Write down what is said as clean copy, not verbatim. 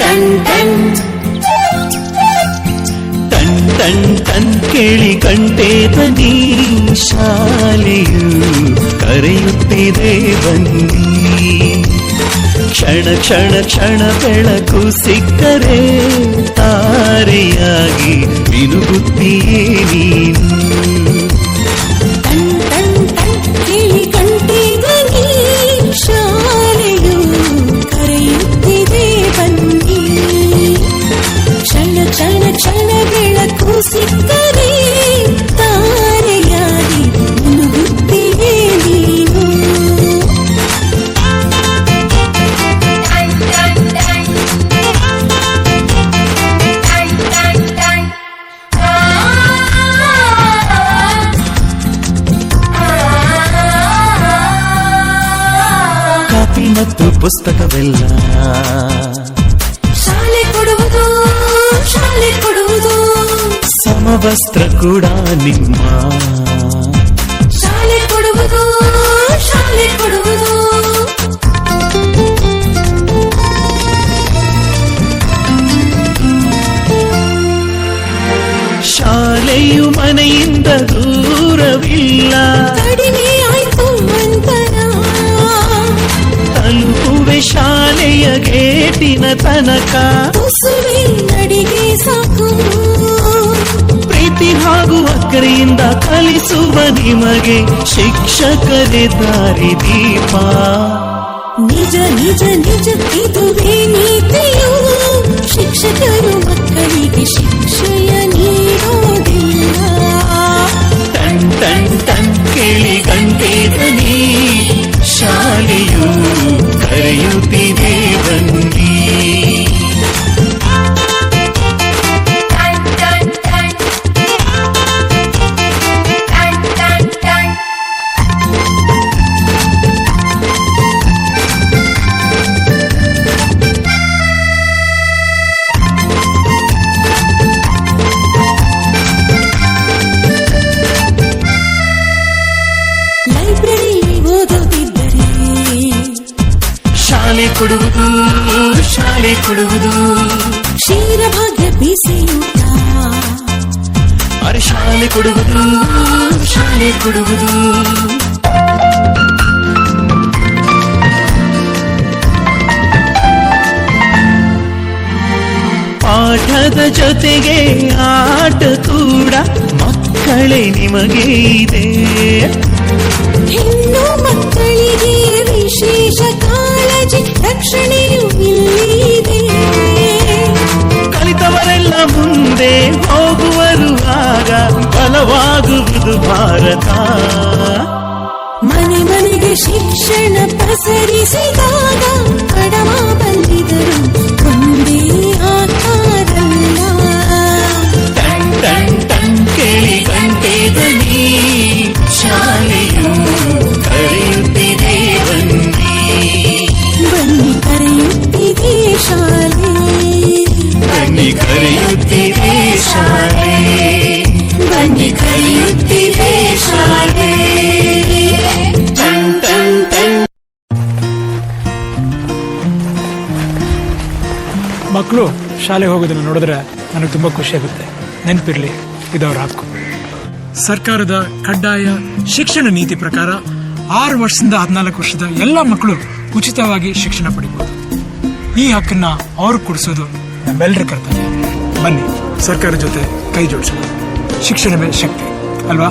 Ton ton ton ಕೇಳಿ ಗಂಟೆ ಧ್ವನಿ, ಶಾಲೆಯು ಕರೆಯುತ್ತಿದೆ ಬನ್ನಿ. ಕ್ಷಣ ಕ್ಷಣ ಕ್ಷಣ ಬೆಳಕು ಸಿಕ್ಕರೆ ತಾರೆಯಾಗಿ ಮಿನುಗುತ್ತೀಯೇ ನೀನು. ಶಾಲೆಯು ಕರೆಯುತ್ತಿದೆ ಬನ್ನಿ. ಕ್ಷಣ ಕ್ಷಣ ಕ್ಷಣ ಬೆಳಕು ಸಿಕ್ಕರೆ ತಾರೆಯಾಗಿ ಮುಳುಗುತ್ತಿದೆ ನೀನು. ಕಾಪಿ ಮತ್ತು ಪುಸ್ತಕವೆಲ್ಲ ಶಾಲೆ ಕೊಡುವುದು, ಶಾಲೆ ಕೊಡುವುದು. ಸಮವಸ್ತ್ರ ಕೂಡ ನಿಮ್ಮ ಶಾಲೆ ಕೊಡುವುದು, ಶಾಲೆ ಕೊಡುವುದು. ಶಾಲೆಯು ಮನೆಯಿಂದ ದೂರವಿಲ್ಲ, ಕಡಿಮೆ ಆಯ್ತು ಅಂತರ. ತಲುಪುವೆ ಶಾಲೆಯ ಗೇಟಿನ ತನಕ. ತುಸುವೆ ನಡಿಗೆ ಸಾಕು. ಪ್ರೀತಿ ಹಾಗೂ ಅಕ್ಕರೆಯಿಂದ ಕಲಿಸುವ ನಿಮಗೆ ಶಿಕ್ಷಕರೇ ದಾರಿದೀಪ. ನಿಜ ನಿಜ ನಿಜ ಇದುವೇ ನೀತಿಯು. ಶಿಕ್ಷಕರು ಮಕ್ಕಳಿಗೆ ಶಿಕ್ಷೆಯ ನೀಡೋದಿಲ್ಲ. ಟನ್ ಟನ್ ಟನ್ ಕೇಳಿ ಗಂಟೆ ಧ್ವನಿ, ಶಾಲೆಯು ಕರೆಯುತ್ತಿದೆ ಬನ್ನಿ. ಲೈಬ್ರರಿ ಓದುತ್ತಿದ್ದರೆ ಶಾಲೆ ಕೊಡುವುದು, ಶಾಲೆ ಕೊಡುವುದು. ಕ್ಷೀರಭಾಗ್ಯ ಬಿಸಿಯೂಟ. ಅರೆ ಶಾಲೆ ಕೊಡುವುದು, ಶಾಲೆ ಕೊಡುವುದು. ಪಾಠದ ಜೊತೆಗೆ ಆಟ ಕೂಡ ಮಕ್ಕಳೇ ನಿಮಗೆ ಇದೆ. ಹೆಣ್ಣು ಮಕ್ಕಳಿಗೆ ವಿಶೇಷ ಕಾಳಜಿ, ರಕ್ಷಣೆಯೂ ಇಲ್ಲಿದೆ. ಕಲಿತವರೆಲ್ಲ ಮುಂದೆ ಹೋಗುವರು, ಆಗ ಬಲವಾಗುವುದು ಭಾರತ. ಮನೆ ಮನೆಗೆ ಶಿಕ್ಷಣ ಪ್ರಸರಿಸಿದಾಗ ಕಡಮ ಬಂದಿದರು ಒಂದೇ ಆಕಾರಲ್ಲ. ಟನ್ ಟನ್ ಟನ್ ಕೇಳಿ ಗಂಟೆ ಧ್ವನಿ, ಶಾಲೆಯು ಕರೆಯುತ್ತಿದೆ ಬನ್ನಿ. ಬನ್ನಿ ಕರೆಯುತ್ತಿದೆ ಶಾಲೆ, ಬನ್ನಿ ಕರೆಯುತ್ತಿದೆ ಶಾಲೆ, ಬನ್ನಿ ಕರೆಯುತ್ತಿದೆ ಶಾಲೆ. Ton ton ton. ಮಕ್ಕಳು ಶಾಲೆಗೆ ಹೋಗೋದನ್ನು ನೋಡಿದ್ರೆ ನನಗೆ ತುಂಬ ಖುಷಿ ಆಗುತ್ತೆ. ನೆನಪಿರ್ಲಿ, ಇದವ್ರ ಹಕ್ಕು. ಸರ್ಕಾರದ ಕಡ್ಡಾಯ ಶಿಕ್ಷಣ ನೀತಿ ಪ್ರಕಾರ 6 ವರ್ಷದಿಂದ 14 ವರ್ಷದ ಎಲ್ಲ ಮಕ್ಕಳು ಉಚಿತವಾಗಿ ಶಿಕ್ಷಣ ಪಡಿಬಹುದು. ಈ ಹಕ್ಕನ್ನ ಅವ್ರು ಕೊಡಿಸೋದು ನಮ್ಮೆಲ್ಲರ ಕರ್ತವ್ಯ. ಬನ್ನಿ ಸರ್ಕಾರ ಜೊತೆ ಕೈ ಜೋಡಿಸೋಣ. ಶಿಕ್ಷಣವೇ ಶಕ್ತಿ ಅಲ್ವಾ?